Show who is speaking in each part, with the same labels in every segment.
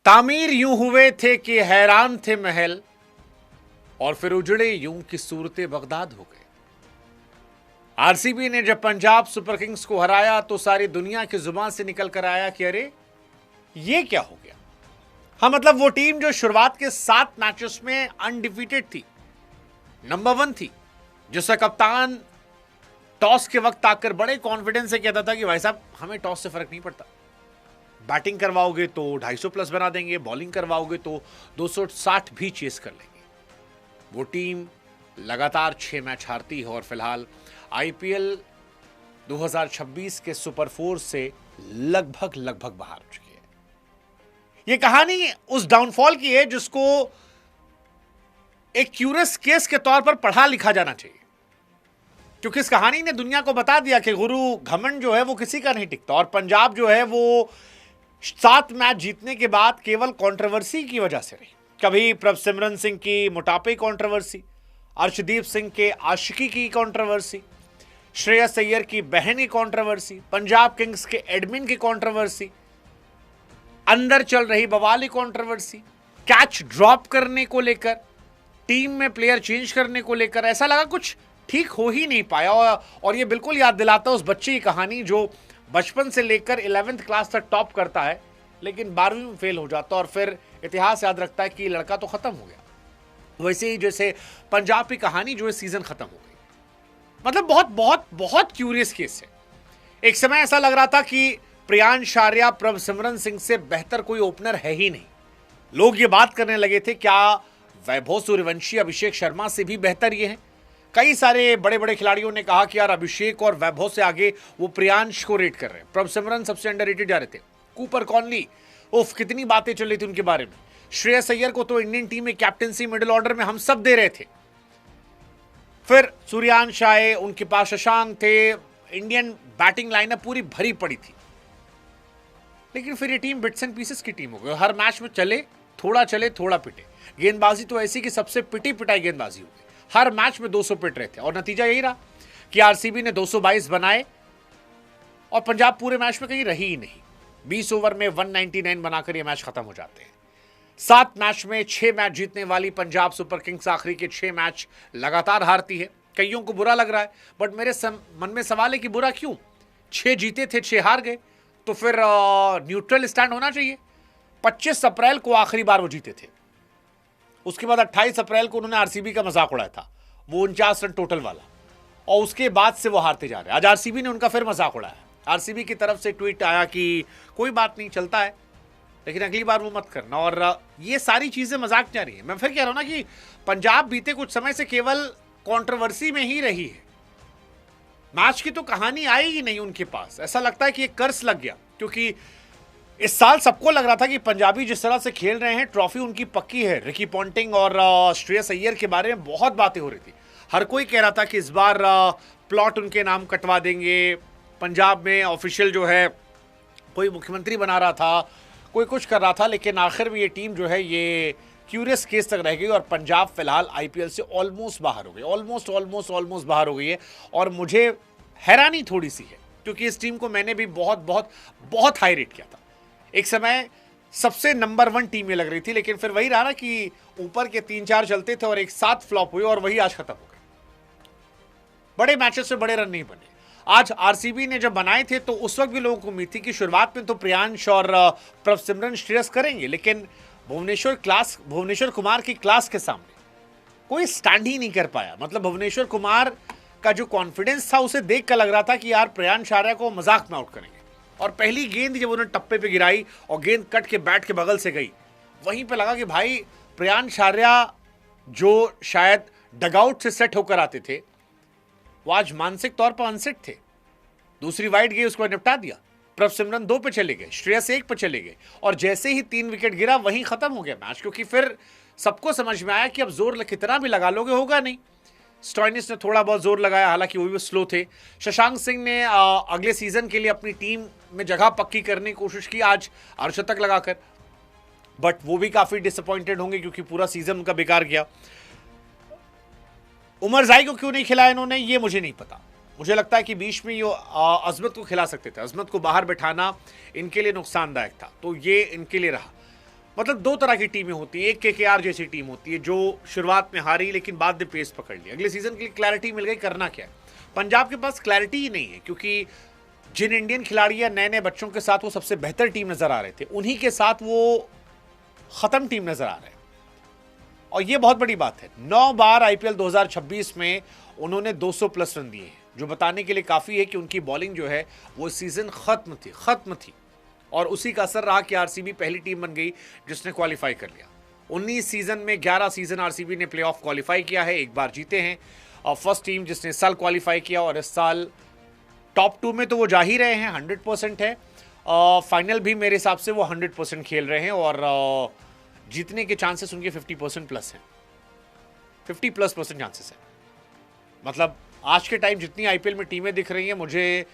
Speaker 1: तामीर यूं हुए थे कि हैरान थे महल, और फिर उजड़े यूं कि सूरते बगदाद हो गए। आरसीबी ने जब पंजाब सुपर किंग्स को हराया तो सारी दुनिया की जुबान से निकल कर आया कि अरे ये क्या हो गया। हाँ, मतलब वो टीम जो शुरुआत के 7 मैचेस में अनडिफीटेड थी, नंबर 1 थी, जिसका कप्तान टॉस के वक्त आकर बड़े कॉन्फिडेंस से कहता था कि भाई साहब हमें टॉस से फर्क नहीं पड़ता, बैटिंग करवाओगे तो 250 प्लस बना देंगे, बॉलिंग करवाओगे तो 260 भी चेस कर लेंगे। वो टीम लगातार 6 मैच हारती है और फिलहाल आईपीएल 2026 के सुपर 4 से लगभग बाहर हो चुकी है। ये कहानी उस डाउनफॉल की है जिसको एक क्यूरियस केस के तौर पर पढ़ा लिखा जाना चाहिए, क्योंकि इस कहानी ने दुनिया को बता दिया कि गुरु घमंड जो है वो किसी का नहीं टिकता। और पंजाब जो है वो 7 मैच जीतने के बाद केवल कंट्रोवर्सी की वजह से रही। कभी प्रभसिमरन सिंह की मोटापे कंट्रोवर्सी, अर्शदीप सिंह के आशिकी की कंट्रोवर्सी, श्रेयस अय्यर की बहन की कंट्रोवर्सी, पंजाब किंग्स के एडमिन की कंट्रोवर्सी, अंदर चल रही बवाली कंट्रोवर्सी, कैच ड्रॉप करने को लेकर, टीम में प्लेयर चेंज करने को लेकर। ऐसा लगा कुछ ठीक हो ही नहीं पाया। और ये बिल्कुल याद दिलाता है उस बच्चे की कहानी जो बचपन से लेकर 11th क्लास तक टॉप करता है, लेकिन 12वीं में फेल हो जाता है और फिर इतिहास याद रखता है कि लड़का तो खत्म हो गया। वैसे ही जैसे पंजाब की कहानी जो है सीजन खत्म हो गई। मतलब बहुत बहुत बहुत क्यूरियस केस है। एक समय ऐसा लग रहा था कि प्रियांश आर्या प्रभसिमरन सिंह से बेहतर कोई ओपनर है ही नहीं। लोग ये बात करने लगे थे क्या वैभव सूर्यवंशी अभिषेक शर्मा से भी बेहतर ये हैं। कई सारे बड़े बड़े खिलाड़ियों ने कहा कि यार अभिषेक और वैभव से आगे वो प्रियांश को रेट कर रहे हैं, प्रभसिमरन सबसे अंडररेटेड जा रहे थे। कूपर कॉनली, उफ कितनी बातें चल रही थी उनके बारे में। श्रेयस अय्यर को तो इंडियन टीम में कैप्टेंसी मिडिल ऑर्डर में हम सब दे रहे थे। फिर सूर्यांश आए, उनके पास शशांक थे, इंडियन बैटिंग लाइनअप पूरी भरी पड़ी थी। लेकिन फिर ये टीम बिट्स एंड पीसेस की टीम हो गई। हर मैच में चले थोड़ा पिटे। गेंदबाजी तो ऐसी कि सबसे पिटी पिटाई गेंदबाजी हो गई। हर मैच में 200 पिट रहे थे और नतीजा यही रहा कि आरसीबी ने 222 बनाए और पंजाब पूरे मैच में कहीं रही ही नहीं। 20 ओवर में 199 बनाकर ये मैच खत्म हो जाते हैं। 7 मैच में 6 मैच जीतने वाली पंजाब सुपर किंग्स आखिरी के 6 मैच लगातार हारती है। कईयों को बुरा लग रहा है, बट मेरे मन में सवाल है कि बुरा क्यों? 6 जीते थे, 6 हार गए, तो फिर न्यूट्रल स्टैंड होना चाहिए। 25 अप्रैल को आखिरी बार वो जीते थे। उसके बाद 28 अप्रैल को उन्होंने आरसीबी का मजाक उड़ाया था, वो 49 रन टोटल वाला, और उसके बाद से वो हारते जा रहे हैं। आज आरसीबी ने उनका फिर मजाक उड़ाया। आरसीबी की तरफ से ट्वीट आया कि कोई बात नहीं, चलता है, लेकिन अगली बार वो मत करना। और ये सारी चीजें मजाक जा रही है। मैं फिर कह रहा हूं ना कि पंजाब बीते कुछ समय से केवल कंट्रोवर्सी में ही रही है। मैच की तो कहानी आई ही नहीं उनके पास। ऐसा लगता है कि एक कर्स लग गया, क्योंकि इस साल सबको लग रहा था कि पंजाबी जिस तरह से खेल रहे हैं, ट्रॉफी उनकी पक्की है। रिकी पॉन्टिंग और श्रेयस अय्यर के बारे में बहुत बातें हो रही थी। हर कोई कह रहा था कि इस बार प्लॉट उनके नाम कटवा देंगे। पंजाब में ऑफिशियल जो है कोई मुख्यमंत्री बना रहा था, कोई कुछ कर रहा था, लेकिन आखिर में ये टीम जो है ये क्यूरियस केस तक रह गई और पंजाब फिलहाल आईपीएल से ऑलमोस्ट बाहर हो गई। ऑलमोस्ट बाहर हो गई है। और मुझे हैरानी थोड़ी सी है, क्योंकि इस टीम को मैंने भी बहुत हाई रेट किया था। एक समय सबसे नंबर 1 टीम ये लग रही थी, लेकिन फिर वही रहा ना कि ऊपर के 3-4 चलते थे और एक साथ फ्लॉप हुए और वही आज खत्म हो गए। बड़े मैचेस से बड़े रन नहीं बने। आज आरसीबी ने जब बनाए थे तो उस वक्त भी लोगों को उम्मीद थी कि शुरुआत में तो प्रियांश और प्रभसिमरन श्रेयस करेंगे, लेकिन भुवनेश्वर कुमार की क्लास के सामने कोई स्टैंड ही नहीं कर पाया। मतलब भुवनेश्वर कुमार का जो कॉन्फिडेंस था उसे देख कर लग रहा था कि यार प्रियांश आर्या को मजाक में आउट करेंगे। और पहली गेंद जब उन्होंने टप्पे पे गिराई और गेंद कट के बैट के बगल से गई, वहीं पे लगा कि भाई प्रियांश आर्या जो शायद डगआउट से सेट होकर आते थे, वो आज मानसिक तौर पर अनसेट थे। दूसरी वाइड गई, उसको निपटा दिया। प्रभसिमरन 2 पे चले गए, श्रेयस 1 पे चले गए, और जैसे ही 3 विकेट गिरा वहीं खत्म हो गया मैच। क्योंकि फिर सबको समझ में आया कि अब जोर कितना भी लगा लोगे होगा नहीं। स्टॉइनिस ने थोड़ा बहुत जोर लगाया, हालांकि वो भी स्लो थे। शशांक सिंह ने अगले सीजन के लिए अपनी टीम में जगह पक्की करने की कोशिश की आज अर्धशतक लगाकर, बट वो भी काफी डिसअपॉइंटेड होंगे क्योंकि पूरा सीजन उनका बेकार गया। उमर जाई को क्यों नहीं खिलाया इन्होंने, ये मुझे नहीं पता। मुझे लगता है कि बीच में ये अजमत को खिला सकते थे। अजमत को बाहर बैठाना इनके लिए नुकसानदायक था, तो ये इनके लिए रहा। मतलब दो तरह की टीमें होती है, एक केकेआर जैसी टीम होती है जो शुरुआत में हारी लेकिन बाद में पेस पकड़ लिया, अगले सीजन के लिए क्लैरिटी मिल गई करना क्या है। पंजाब के पास क्लैरिटी ही नहीं है, क्योंकि जिन इंडियन खिलाड़ी या नए नए बच्चों के साथ वो सबसे बेहतर टीम नजर आ रहे थे, उन्हीं के साथ वो खत्म टीम नजर आ रहे हैं। और ये बहुत बड़ी बात है, 9 बार आईपीएल 2026 में उन्होंने 200 प्लस रन दिए हैं, जो बताने के लिए काफी है कि उनकी बॉलिंग जो है वो सीजन खत्म थी। और उसी का असर रहा कि आरसीबी पहली टीम बन गई जिसने क्वालिफाई कर लिया। 19 सीजन में 11 सीजन आरसीबी ने प्लेऑफ क्वालिफाई किया है, एक बार जीते हैं। और फर्स्ट टीम जिसने इस साल क्वालिफाई किया, और इस साल टॉप 2 में तो वो जा ही रहे हैं, 100% है। फाइनल भी मेरे हिसाब से वो 100% खेल रहे हैं, और जीतने के चांसेस उनके 50% प्लस हैं, 50+% चांसेस है। मतलब आज के टाइम जितनी आईपीएल में टीमें दिख रही हैं, मुझे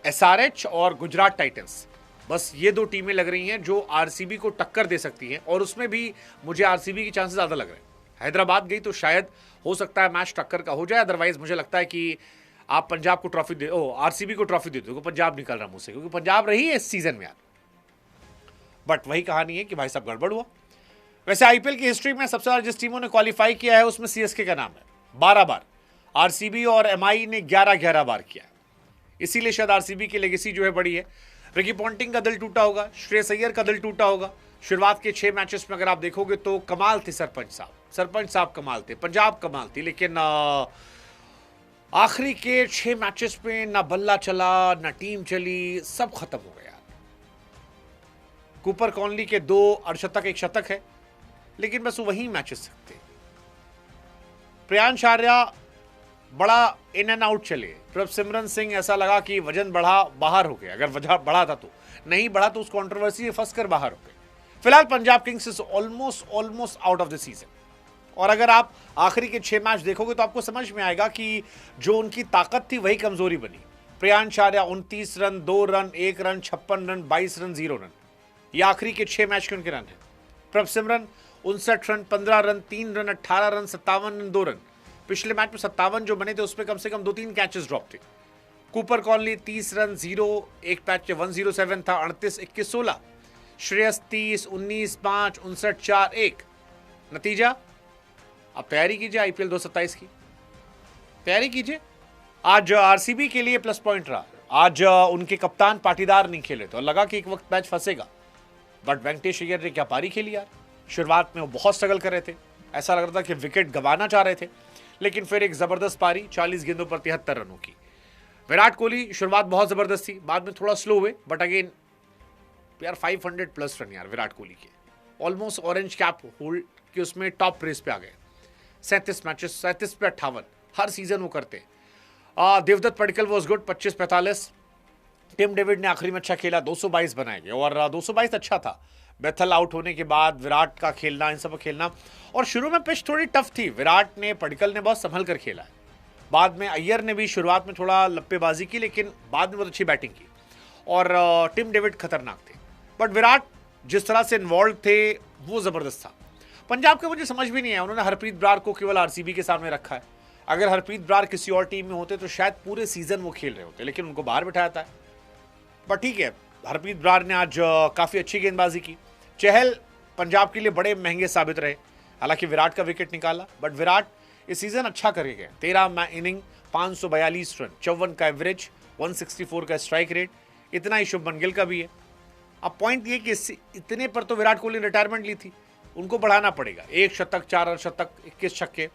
Speaker 1: एसआरएच और गुजरात टाइटंस, बस ये दो टीमें लग रही हैं जो आरसीबी को टक्कर दे सकती हैं, और उसमें भी मुझे आरसीबी के चांसेस ज़्यादा लग रहे हैं। हैदराबाद गई तो शायद हो सकता है मैच टक्कर का हो जाए, अदरवाइज मुझे लगता है कि आप पंजाब को ट्रॉफी दे, आरसीबी को ट्रॉफी दे दो, पंजाब निकल रहा मुझसे, क्योंकि पंजाब रही है इस सीजन में यार। बट वही कहानी है कि भाई साहब गड़बड़ हुआ। वैसे आईपीएल की हिस्ट्री में सबसे ज्यादा जिस टीमों ने क्वालिफाई किया है उसमें सीएसके का नाम है, 12 बार। आरसीबी और एमआई ने 11 बार किया है, इसीलिए शायद आरसीबी की लेगेसी जो है बड़ी है। रिकी पॉन्टिंग का दिल टूटा होगा, श्रेयस अय्यर का दिल टूटा होगा। शुरुआत के 6 मैचेस में अगर आप देखोगे तो कमाल थे सरपंच साहब कमाल थे, पंजाब कमाल थी, लेकिन आखिरी के 6 मैचेस में ना बल्ला चला, ना टीम चली, सब खत्म हो गया। कूपर कॉनली के 2 अर्धशतक, 1 शतक है, लेकिन बस वही मैचेस सकते। प्रियांश आर्या बड़ा इन एंड आउट चले, प्रभसिमरन सिंह ऐसा लगा कि वजन बढ़ा, बाहर हो गया, अगर वजह बढ़ा था तो, नहीं बढ़ा तो उस कंट्रोवर्सी में फंस कर बाहर हो गए। फिलहाल Punjab Kings is almost out of the season. और अगर आप आखिरी के 6 मैच देखोगे तो आपको समझ में आएगा कि जो उनकी ताकत थी वही कमजोरी बनी। Priyansh Arya 29 run, 2 run, 1 run, 56 run, 22 run, 0 run, ये आखिरी के 6 मैच के उनके रन है। Prabhsimran 59 run, 15 run, 3 run, 18 run, 57 run, 2 run. पिछले मैच में 57 जो बने थे उसमें कम से कम 2-3 कैचेस ड्रॉप थे। कूपर कॉनली 30 रन, 0, एक मैच में 107 था, 38, 21, 16। श्रेयस 30, 19, 5, 59, 4, 1। नतीजा, आप तैयारी कीजिए आईपीएल 2027 की, तैयारी कीजिए। आज आरसीबी के लिए प्लस पॉइंट रहा, आज उनके कप्तान पाटीदार नहीं खेले तो लगा कि एक वक्त मैच फंसेगा, बट वेंकटेश अय्यर ने क्या पारी खेली यार। शुरुआत में वो बहुत स्ट्रगल कर रहे थे, ऐसा लग रहा था कि विकेट गंवाना चाह रहे थे, लेकिन फिर एक जबरदस्त पारी 40 गेंदों पर 73 रनों की। विराट कोहली शुरुआत बहुत जबरदस्त थी, बाद में थोड़ा स्लो हुए, बट अगेन यार 500 प्लस रन यार विराट कोहली के, ऑलमोस्ट ऑरेंज कैप होल्ड के उसमें टॉप रेस पे आ गए। 37 मैचेस, 37 पे 58, हर सीजन वो करते। Devdutt Padikkal was good, 25-45। Tim David ने आखिरी में अच्छा खेला, 222 बनाए गए, और 222 अच्छा था। बेथल आउट होने के बाद विराट का खेलना, इन सब खेलना, और शुरू में पिच थोड़ी टफ थी, विराट ने, पडिक्कल ने बहुत संभल कर खेला है। बाद में अय्यर ने भी शुरुआत में थोड़ा लप्पेबाजी की, लेकिन बाद में बहुत अच्छी बैटिंग की, और टिम डेविड खतरनाक थे। बट विराट जिस तरह से इन्वॉल्व थे वो जबरदस्त था। पंजाब के मुझे समझ भी नहीं है, उन्होंने हरप्रीत ब्रार को केवल आरसीबी के सामने रखा है। अगर हरप्रीत ब्रार किसी और टीम में होते तो शायद पूरे सीजन वो खेल रहे होते, लेकिन उनको बाहर बिठाया था। बट ठीक है, हरप्रीत ब्रार ने आज काफी अच्छी गेंदबाजी की। चहल पंजाब के लिए बड़े महंगे साबित रहे, हालांकि विराट का विकेट निकाला, बट विराट इस सीजन अच्छा करके गए। 13 इनिंग, 542 रन, 54 का एवरेज, 164 का स्ट्राइक रेट, इतना ही शुभमन गिल का भी है। अब पॉइंट ये कि इतने पर तो विराट कोहली ने रिटायरमेंट ली थी, उनको बढ़ाना पड़ेगा, 1 शतक, 4 अर्धशतक, 21 छक्के।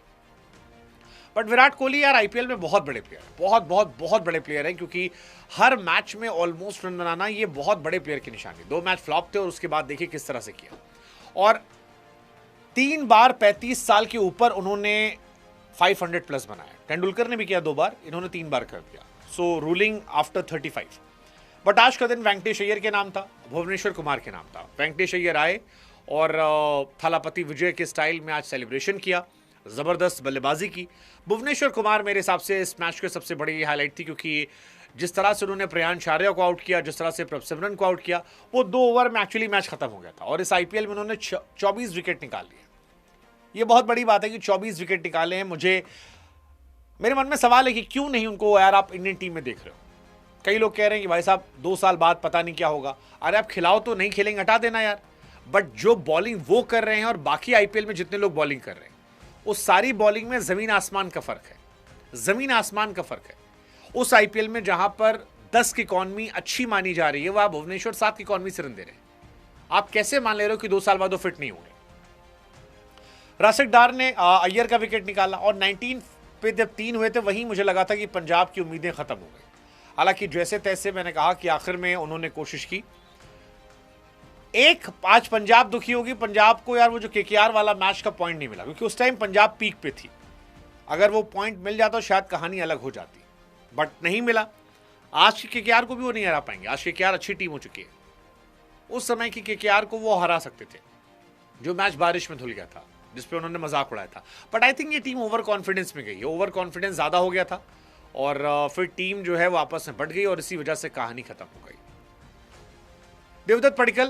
Speaker 1: बट विराट कोहली यार आईपीएल में बहुत बड़े प्लेयर, बहुत बड़े प्लेयर हैं, क्योंकि हर मैच में ऑलमोस्ट रन बनाना ये बहुत बड़े प्लेयर की निशानी। 2 मैच फ्लॉप थे और उसके बाद देखिए किस तरह से किया, और 3 बार 35 साल के ऊपर उन्होंने 500 प्लस बनाया। तेंदुलकर ने भी किया 2 बार, इन्होंने 3 बार कर दिया। सो रूलिंग आफ्टर 35। बट आज का दिन वेंकटेश अय्यर के नाम था, भुवनेश्वर कुमार के नाम था। वेंकटेश अय्यर आए और थालापति विजय के स्टाइल में आज सेलिब्रेशन किया, जबरदस्त बल्लेबाजी की। भुवनेश्वर कुमार मेरे हिसाब से इस मैच के सबसे बड़ी हाईलाइट थी, क्योंकि जिस तरह से उन्होंने प्रियांश आर्या को आउट किया, जिस तरह से प्रभसिमरन को आउट किया, वो 2 ओवर में एक्चुअली मैच खत्म हो गया था, और इस आईपीएल में उन्होंने 24 विकेट निकाल लिए। ये बहुत बड़ी बात है कि 24 विकेट निकाले हैं। मेरे मन में सवाल है कि क्यों नहीं उनको यार आप इंडियन टीम में देख रहे हो। कई लोग कह रहे हैं कि भाई साहब 2 साल बाद पता नहीं क्या होगा। अरे आप खिलाओ तो, नहीं खेलेंगे हटा देना यार। बट जो बॉलिंग वो कर रहे हैं और बाकी आईपीएल में जितने लोग बॉलिंग कर रहे हैं, उस सारी बॉलिंग में जमीन आसमान का फर्क है, जमीन आसमान का फर्क है। उस आईपीएल में जहां पर 10 की इकॉनमी अच्छी मानी जा रही है, वह भुवनेश्वर 7 की इकॉनमी से रन दे रहे हैं। आप कैसे मान ले रहे हो कि 2 साल बाद वो फिट नहीं होंगे? राशिक डार ने अय्यर का विकेट निकाला और 19 पे जब 3 हुए थे, वहीं मुझे लगा था कि पंजाब की उम्मीदें खत्म हो गई। हालांकि जैसे तैसे मैंने कहा कि आखिर में उन्होंने कोशिश की। आज पंजाब दुखी होगी, पंजाब को यार वो जो केकेआर वाला मैच का पॉइंट नहीं मिला, क्योंकि उस टाइम पंजाब पीक पे थी। अगर वो पॉइंट मिल जाता तो शायद कहानी अलग हो जाती, बट नहीं मिला। आज की केकेआर को भी वो नहीं हरा पाएंगे। आज केकेआर अच्छी टीम हो चुकी है। उस समय की केकेआर को वो हरा सकते थे, जो मैच बारिश में धुल गया था, जिसपे उन्होंने मजाक उड़ाया था। बट आई थिंक ये टीम ओवर कॉन्फिडेंस में गई है, ओवर कॉन्फिडेंस ज्यादा हो गया था और फिर टीम जो है वो आपस में बढ़ गई और इसी वजह से कहानी खत्म हो गई। देवदत्त पडिक्कल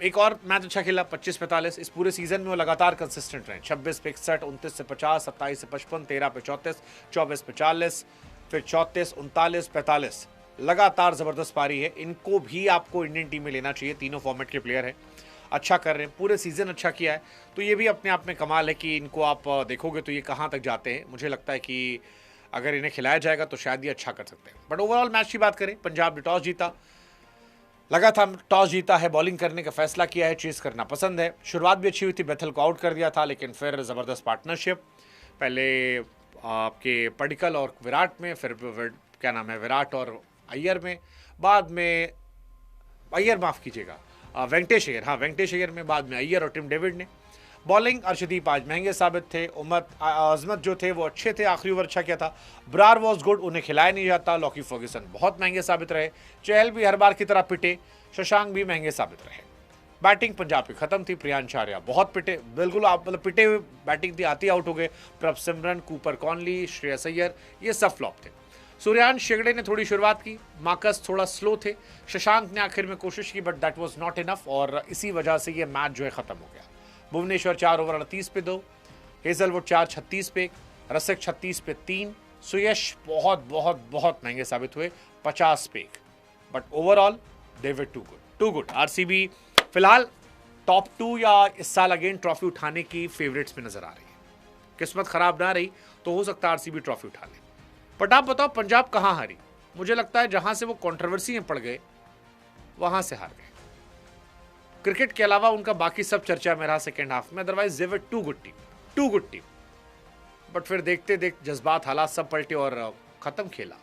Speaker 1: एक और मैच अच्छा खेला, 25-45। इस पूरे सीजन में वो लगातार कंसिस्टेंट रहे, 26 पे 61, 29 से 50, 27 से 55, 13 पे 34, 24 पे 40, फिर 34, 39, 45। लगातार जबरदस्त पारी है। इनको भी आपको इंडियन टीम में लेना चाहिए। तीनों फॉर्मेट के प्लेयर हैं, अच्छा कर रहे हैं, पूरे सीजन अच्छा किया है। तो ये भी अपने आप में कमाल है कि इनको आप देखोगे तो ये कहाँ तक जाते हैं। मुझे लगता है कि अगर इन्हें खिलाया जाएगा तो शायद ये अच्छा कर सकते हैं। बट ओवरऑल मैच की बात करें, पंजाब ने टॉस जीता, लगातार टॉस जीता है, बॉलिंग करने का फैसला किया है, चेस करना पसंद है। शुरुआत भी अच्छी हुई थी, बेथल को आउट कर दिया था, लेकिन फिर ज़बरदस्त पार्टनरशिप, पहले आपके पडिक्कल और विराट में, फिर क्या नाम है, विराट और अय्यर में, बाद में अय्यर माफ़ कीजिएगा वेंकटेश अय्यर, हाँ वेंकटेश अय्यर में, बाद में अय्यर और टिम डेविड ने। बॉलिंग अर्शदीप आज महंगे साबित थे, अजमत जो थे वो अच्छे थे, आखिरी ओवर अच्छा किया था। ब्रार वॉज गुड, उन्हें खिलाया नहीं जाता। लॉकी फर्ग्यूसन बहुत महंगे साबित रहे। चहल भी हर बार की तरह पिटे, शशांक भी महंगे साबित रहे। बैटिंग पंजाब की खत्म थी, प्रियांश आर्या बहुत पिटे, बिल्कुल आप मतलब पिटे हुए बैटिंग थी, आती आउट हो गए। प्रभ सिमरन, कूपर कॉनली, श्रेयस अय्यर, ये सब फ्लॉप थे। सूर्यांश शेगड़े ने थोड़ी शुरुआत की, मार्कस थोड़ा स्लो थे, शशांक ने आखिर में कोशिश की, but that was not enough और इसी वजह से ये मैच जो है खत्म हो गया। भुवनेश्वर 4 ओवर 38 पे 2, हेजलवुड 4 36 पे, रसिक 36 पे 3, सुयश बहुत बहुत बहुत महंगे साबित हुए 50 पे 1। But overall they were too good. RCB फिलहाल टॉप 2 या इस साल अगेन ट्रॉफी उठाने की फेवरेट्स में नजर आ रही है। किस्मत खराब ना रही तो हो सकता है आरसीबी ट्रॉफी उठा ले। बट आप बताओ पंजाब कहाँ हारी? मुझे लगता है जहां से वो कंट्रोवर्सी में पड़ गए वहां से हार गए। क्रिकेट के अलावा उनका बाकी सब चर्चा में रहा सेकेंड हाफ में, otherwise they were too good team. But फिर देखते जज्बात हालात सब पलटे और खत्म खेला।